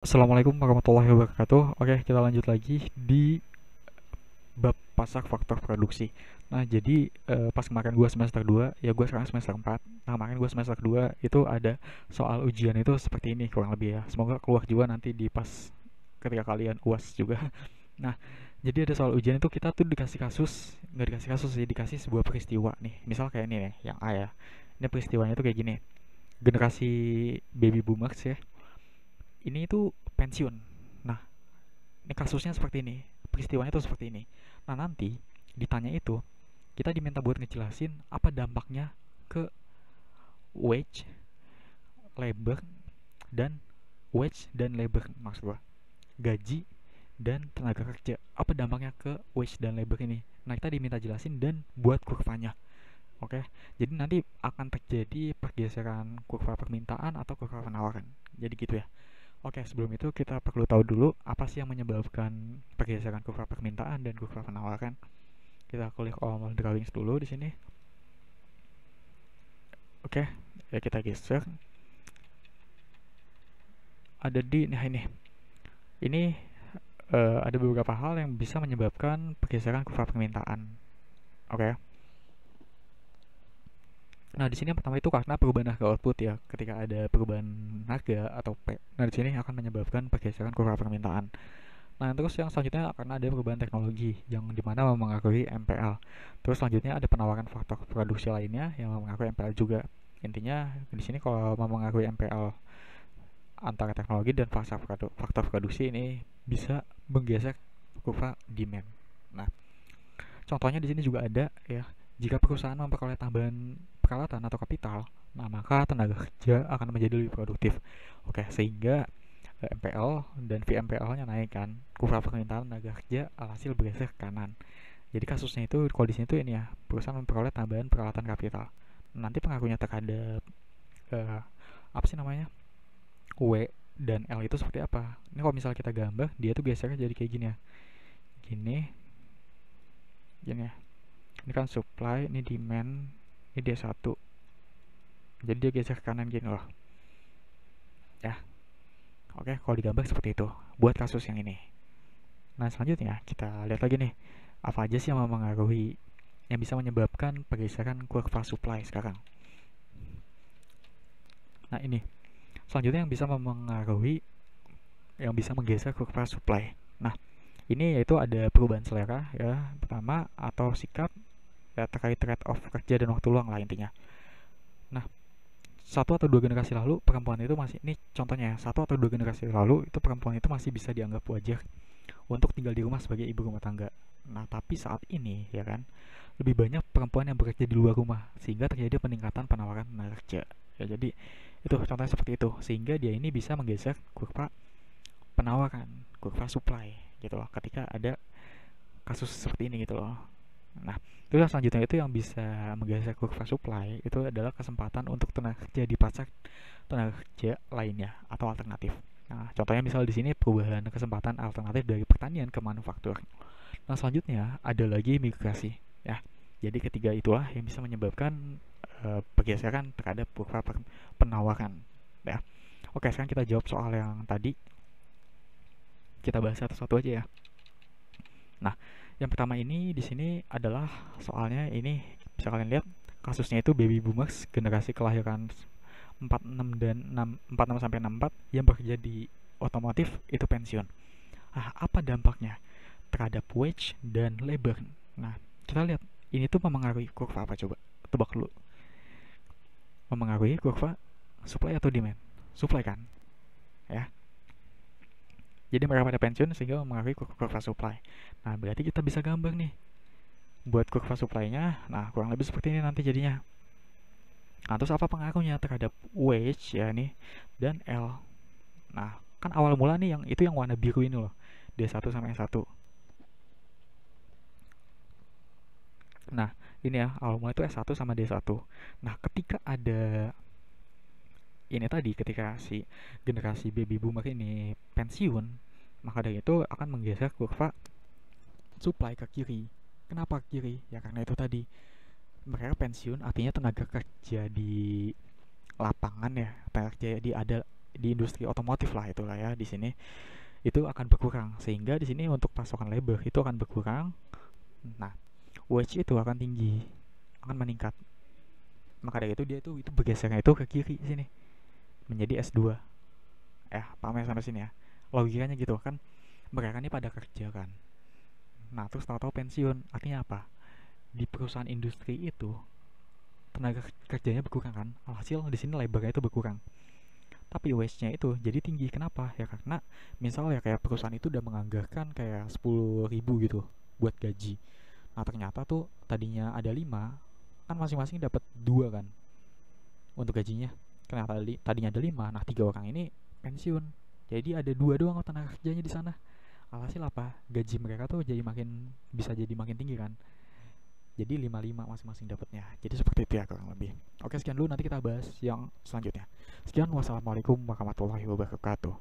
Assalamualaikum warahmatullahi wabarakatuh. Oke, kita lanjut lagi di bab pasak faktor produksi. Nah, jadi pas kemarin gue semester 2, ya gue sekarang semester 4. Nah, kemarin gue semester 2 itu ada soal ujian itu seperti ini kurang lebih ya. Semoga keluar juga nanti di pas ketika kalian UAS juga. Nah, jadi ada soal ujian itu kita tuh dikasih kasus, nggak dikasih kasus sih, dikasih sebuah peristiwa nih. Misal kayak ini nih, yang A ya. Ini peristiwanya tuh kayak gini. Generasi baby boomers ya, ini itu pensiun. Nah, ini kasusnya seperti ini, peristiwanya tuh seperti ini. Nah, nanti ditanya itu kita diminta buat ngejelasin apa dampaknya ke wage, labor, dan labor maksud gua, gaji dan tenaga kerja. Apa dampaknya ke wage dan labor ini? Nah, kita diminta jelasin dan buat kurvanya. Oke, jadi nanti akan terjadi pergeseran kurva permintaan atau kurva penawaran. Jadi gitu ya. Oke, sebelum itu kita perlu tahu dulu apa sih yang menyebabkan pergeseran kurva permintaan dan kurva penawaran. Kita klik all drawings dulu di sini. Oke, ya kita geser. Ada di nah ini. Ini ada beberapa hal yang bisa menyebabkan pergeseran kurva permintaan. Oke. Nah, di sini yang pertama itu karena perubahan harga output ya. Ketika ada perubahan harga atau P. Nah, di sini akan menyebabkan pergeseran kurva permintaan. Nah, terus yang selanjutnya karena ada perubahan teknologi yang dimana mempengaruhi MPL. Terus selanjutnya ada penawaran faktor produksi lainnya yang mempengaruhi MPL juga. Intinya di sini kalau mempengaruhi MPL antara teknologi dan faktor produksi ini bisa menggeser kurva demand. Nah, contohnya di sini juga ada ya, jika perusahaan memperoleh tambahan peralatan atau kapital, nah maka tenaga kerja akan menjadi lebih produktif. Oke, sehingga MPL dan VMPL-nya naik kan, kurva permintaan tenaga kerja alhasil bergeser ke kanan. Jadi kasusnya itu kalau di sini tuh ini ya, perusahaan memperoleh tambahan peralatan kapital. Nanti pengaruhnya terhadap uh, apa sih namanya, W dan L itu seperti apa? Ini kalau misalnya kita gambar, dia tuh gesernya jadi kayak gini ya, gini, gini ya. Ini kan supply, ini demand, ini D1. Jadi dia geser ke kanan gini loh. Ya, oke, kalau digambar seperti itu. Buat kasus yang ini. Nah, selanjutnya kita lihat lagi nih, apa aja sih yang mempengaruhi, yang bisa menyebabkan pergeseran kurva supply sekarang. Nah, ini selanjutnya yang bisa mempengaruhi, yang bisa menggeser kurva supply. Nah, ini yaitu ada perubahan selera ya, pertama, atau sikap ya, terkait trade off kerja dan waktu luang lah intinya. Nah, satu atau dua generasi lalu perempuan itu masih, ini contohnya ya, satu atau dua generasi lalu itu perempuan itu masih bisa dianggap wajar untuk tinggal di rumah sebagai ibu rumah tangga. Nah, tapi saat ini ya kan, lebih banyak perempuan yang bekerja di luar rumah sehingga terjadi peningkatan penawaran tenaga kerja. Ya, jadi itu contohnya seperti itu, sehingga dia ini bisa menggeser kurva penawaran, kurva supply gitu loh, ketika ada kasus seperti ini gitu loh. Nah, terus selanjutnya itu yang bisa menggeser kurva supply itu adalah kesempatan untuk tenaga kerja di pasar tenaga kerja lainnya atau alternatif. Nah, contohnya misal di sini perubahan kesempatan alternatif dari pertanian ke manufaktur. Nah, selanjutnya ada lagi migrasi ya. Jadi ketiga itulah yang bisa menyebabkan pergeseran terhadap kurva penawaran ya. Oke, sekarang kita jawab soal yang tadi. Kita bahas satu-satu aja ya. Nah, yang pertama ini di sini adalah soalnya ini, bisa kalian lihat kasusnya itu baby boomers generasi kelahiran 46 dan 46 sampai 64 yang bekerja di otomotif itu pensiun. Ah, apa dampaknya terhadap wage dan labor? Nah, kita lihat ini tuh mempengaruhi kurva apa coba? Tebak dulu. Mempengaruhi kurva supply atau demand? Supply kan? Ya. Jadi mereka pada pensiun sehingga mempengaruhi kurva supply. Nah, berarti kita bisa gambar nih buat kurva supply-nya. Nah, kurang lebih seperti ini nanti jadinya. Nah, terus apa pengaruhnya terhadap wage ya nih dan L. Nah, kan awal mula nih yang itu yang warna biru ini loh. D1 sampai S1. Nah, ini ya, awal mula itu S1 sama D1. Nah, ketika ada ini tadi, ketika si generasi baby boomer ini pensiun, maka dari itu akan menggeser kurva supply ke kiri. Kenapa ke kiri? Ya karena itu tadi, mereka pensiun artinya tenaga kerja di lapangan ya, tenaga kerja di ada di industri otomotif lah itulah ya di sini itu akan berkurang, sehingga di sini untuk pasokan labor itu akan berkurang. Nah, wage itu akan tinggi, akan meningkat. Maka dari itu dia itu bergesernya itu ke kiri sini menjadi S2. Paham ya sampai sini ya? Logikanya gitu kan, mereka ini pada kerja kan. Nah, terus tahu-tahu pensiun. Artinya apa? Di perusahaan industri itu tenaga kerjanya berkurang kan. Alhasil di sini labornya itu berkurang. Tapi wage-nya itu jadi tinggi. Kenapa? Ya karena misalnya kayak perusahaan itu udah menganggarkan kayak 10.000 gitu buat gaji. Nah, ternyata tuh tadinya ada 5, kan masing-masing dapat 2 kan untuk gajinya. Ternyata tadinya ada 5, nah 3 orang ini pensiun. Jadi ada 2 doang tenaga kerjanya di sana. Alhasil apa? Gaji mereka tuh jadi bisa jadi makin tinggi kan. Jadi 5-5 masing-masing dapatnya. Jadi seperti itu ya kurang lebih. Oke, sekian dulu, nanti kita bahas yang selanjutnya. Sekian, wassalamualaikum warahmatullahi wabarakatuh.